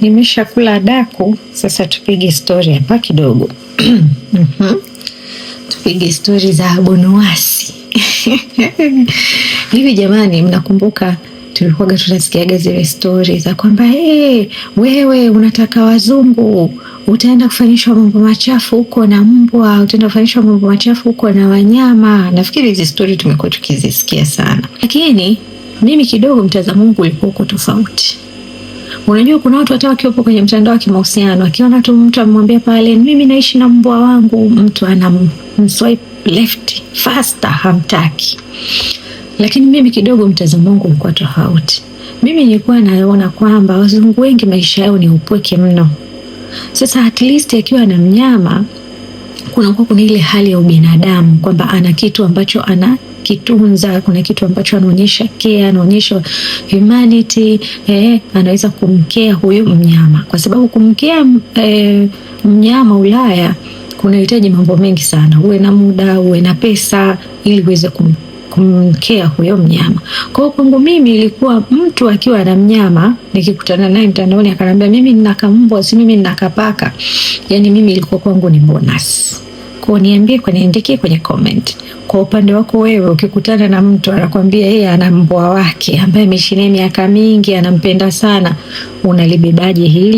nimeshakula daku, sasa tupige story hapa kidogo. Tupige story za abunuwasi. Hivi jamani, mnakumbuka tulikuwa tunasikiaga zile story za kwamba wewe unataka wazungu, utaenda kufanyishwa mambo machafu huko na mbwa, utaenda kufanyishwa mambo machafu huko na wanyama. Nafikiri hizi story tumekuwa tukizisikia sana, lakini mimi kidogo mtazamo wangu ulikuwa uko tofauti. Unajua kuna watu hata wakiwa kwenye mtandao wa kimahusiano, akiona tu mtu amemwambia pale mimi naishi na mbwa wangu, mtu anamswipe left faster, hamtaki. Lakini mimi kidogo mtazamo wangu ulikuwa tofauti. Mimi nilikuwa naona kwamba wazungu wengi maisha yao ni upweke mno. Sasa at least akiwa na mnyama kuna ile hali ya ubinadamu, kwamba ana kitu ambacho anakitunza, kuna kitu ambacho anaonyesha care, anaonyesha humanity, anaweza kumkea huyo mnyama, kwa sababu kumkea mnyama Ulaya kunahitaji mambo mengi sana. Uwe na muda, uwe na pesa ili uweze kumkea huyo mnyama. Kwa hiyo kwangu mimi ilikuwa mtu akiwa na mnyama, nikikutana naye mtandaoni akanambia mimi nina kambwa, si mimi nina kapaka, yani mimi ilikuwa kwangu ni bonus. Kwa niandikie kwenye comment. Kwa upande wako wewe, ukikutana na mtu anakuambia yeye ana mbwa wake ambaye ameishi naye miaka mingi, anampenda sana, unalibebaje hili?